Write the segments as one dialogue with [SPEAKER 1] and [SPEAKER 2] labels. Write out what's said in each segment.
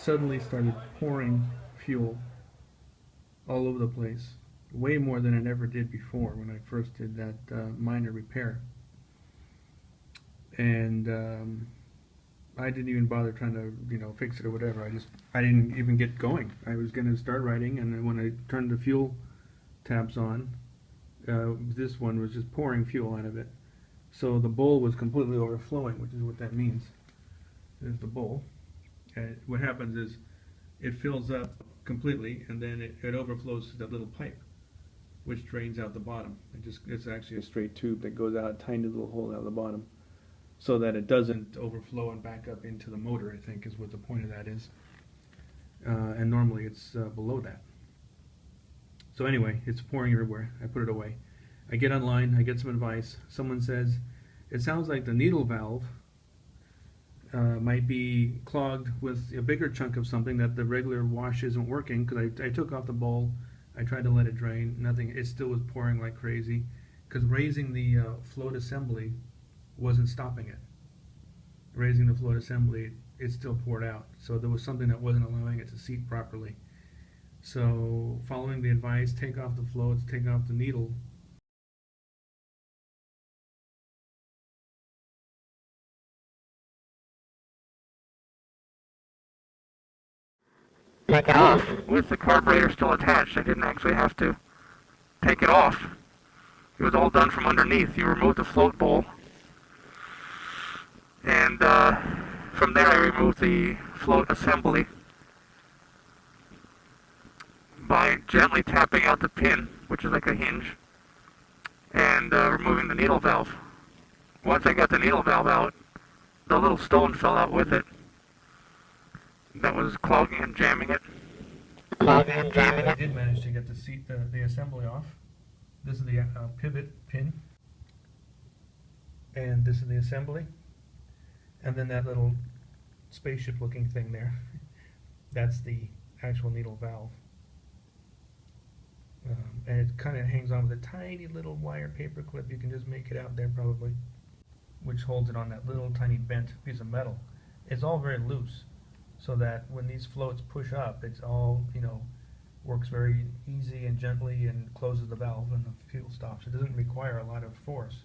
[SPEAKER 1] suddenly started pouring fuel all over the place, way more than it ever did before when I first did that minor repair. And I didn't even bother trying to, fix it or whatever. I didn't even get going. I was going to start writing, and then when I turned the fuel tabs on, this one was just pouring fuel out of it. So the bowl was completely overflowing, which is what that means. There's the bowl. And what happens is it fills up completely, and then it overflows to that little pipe, which drains out the bottom. It's actually a straight tube that goes out, a tiny little hole out the bottom, so that it doesn't overflow and back up into the motor, I think is what the point of that is. And normally it's below that. So anyway, it's pouring everywhere. I put it away. I get online, I get some advice. Someone says, it sounds like the needle valve might be clogged with a bigger chunk of something, that the regular wash isn't working, because I took off the bowl, I tried to let it drain, nothing, it still was pouring like crazy, because raising the float assembly wasn't stopping it. Raising the float assembly, it still poured out, so there was something that wasn't allowing it to seat properly. So following the advice, take off the floats, take off the needle.
[SPEAKER 2] Take it off with the carburetor still attached. I didn't actually have to take it off. It was all done from underneath. You remove the float bowl, and from there I removed the float assembly by gently tapping out the pin, which is like a hinge, and removing the needle valve. Once I got the needle valve out, the little stone fell out with it. That was clogging and jamming it.
[SPEAKER 1] I did manage to get the assembly off. This is the pivot pin, and this is the assembly, and then that little spaceship looking thing there, that's the actual needle valve. And it kind of hangs on with a tiny little wire paper clip. You can just make it out there probably, which holds it on that little tiny bent piece of metal. It's all very loose, so that when these floats push up, it's all, works very easy and gently and closes the valve and the fuel stops. It doesn't require a lot of force.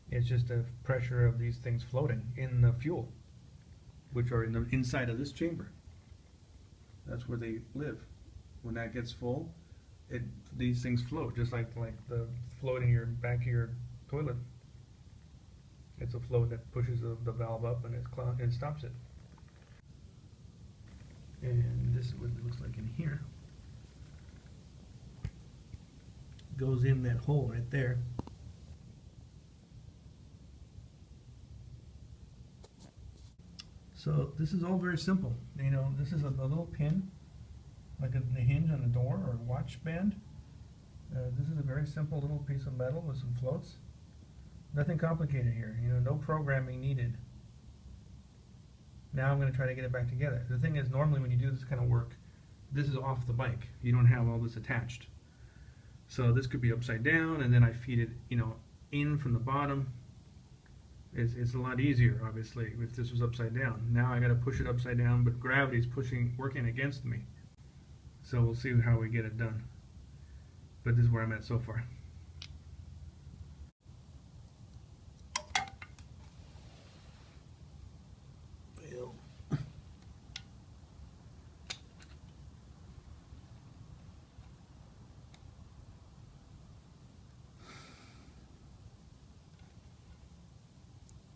[SPEAKER 1] It's just the pressure of these things floating in the fuel, which are in the inside of this chamber. That's where they live. When that gets full, these things float, just like the float in your back of your toilet. It's a float that pushes the valve up and it stops it. And this is what it looks like in here. Goes in that hole right there. So this is all very simple. This is a little pin, like a hinge on a door or a watch band. This is a very simple little piece of metal with some floats. Nothing complicated here. No programming needed. Now I'm going to try to get it back together. The thing is, normally when you do this kind of work, this is off the bike. You don't have all this attached. So this could be upside down, and then I feed it, in from the bottom. It's a lot easier, obviously, if this was upside down. Now I got to push it upside down, but gravity's working against me. So we'll see how we get it done. But this is where I'm at so far.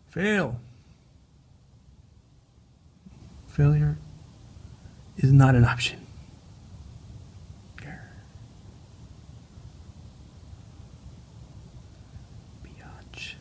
[SPEAKER 1] Fail. Failure is not an option. Biatch.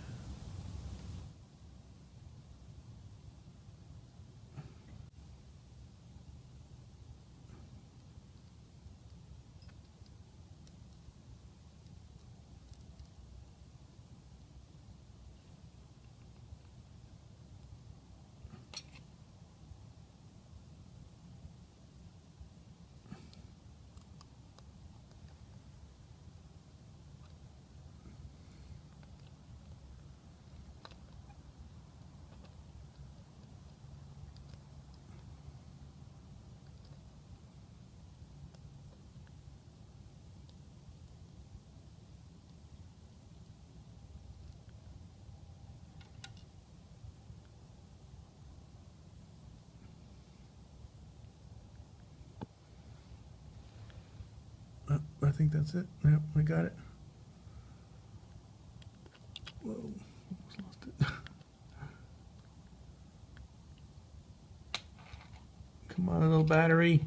[SPEAKER 1] I think that's it. Yep, I got it. Whoa, almost lost it. Come on, little battery.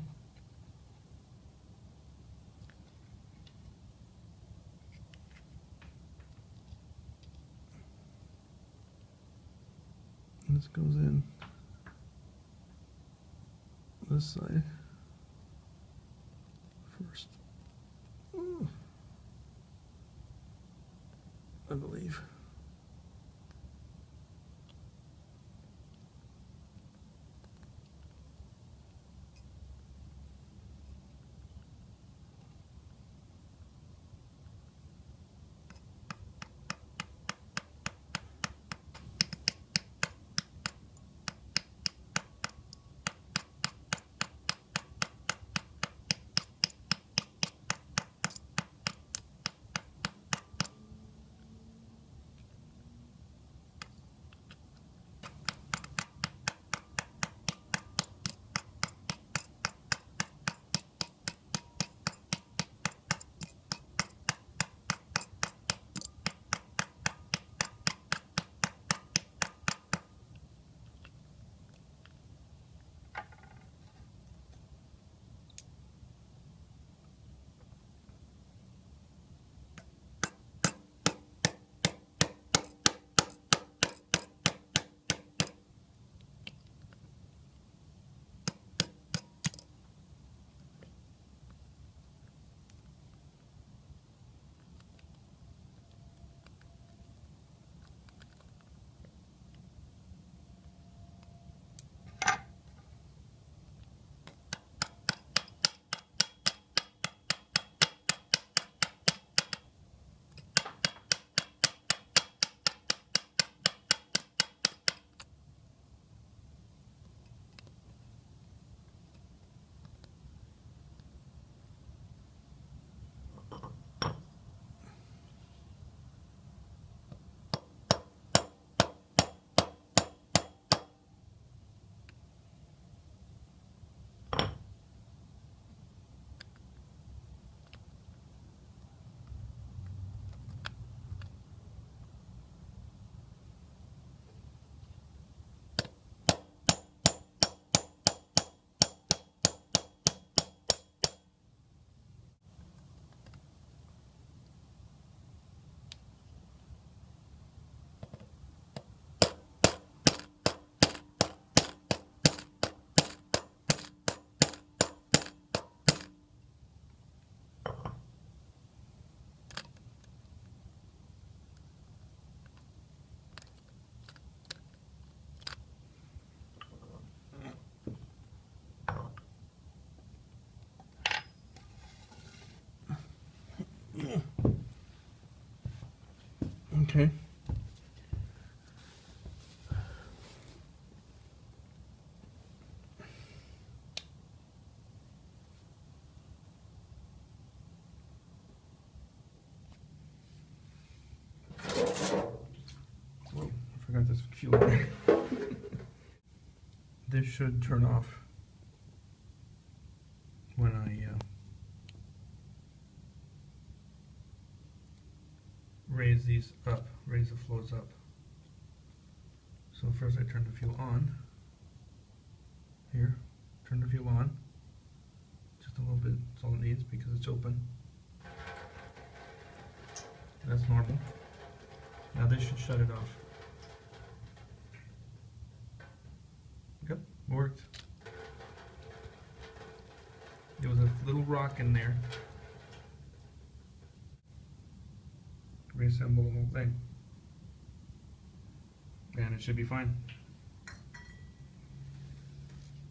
[SPEAKER 1] This goes in this side first. I believe. Okay. Whoa, I forgot this fuel. This should turn off when I raise these up, raise the flows up. So first I turn the fuel on. Here, turn the fuel on. Just a little bit, that's all it needs because it's open. That's normal. Now this should shut it off. Yep, worked. There was a little rock in there. Reassemble the whole thing. And it should be fine.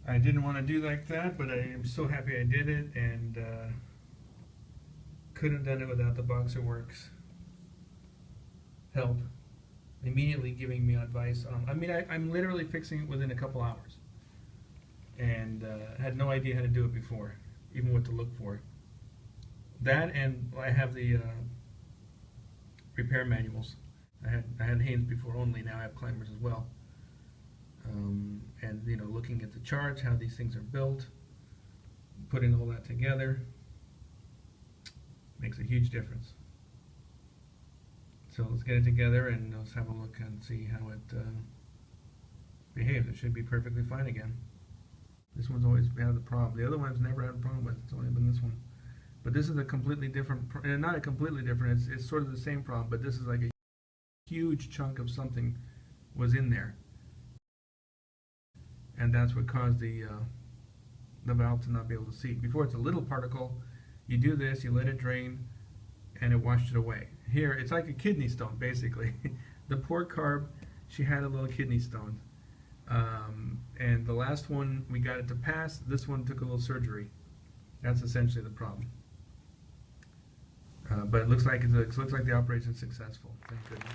[SPEAKER 1] I didn't want to do like that, but I am so happy I did it, and couldn't have done it without the Boxer Works help. Immediately giving me advice. I mean, I'm literally fixing it within a couple hours, and had no idea how to do it before, even what to look for. That, and I have the repair manuals. I had Haynes before only, now I have climbers as well. And you know, looking at the charts, how these things are built, putting all that together, Makes a huge difference. So let's get it together and let's have a look and see how it behaves. It should be perfectly fine again. This one's always had the problem. The other one's never had a problem with. It's only been this one. But this is a completely different, and not a completely different, it's sort of the same problem, but this is like a huge chunk of something was in there. And that's what caused the valve to not be able to seat. Before it's a little particle, you do this, you let it drain, and it washed it away. Here, it's like a kidney stone, basically. The poor carb, she had a little kidney stone. And the last one, we got it to pass. This one took a little surgery. That's essentially the problem. But it looks like the operation's successful. Thank goodness.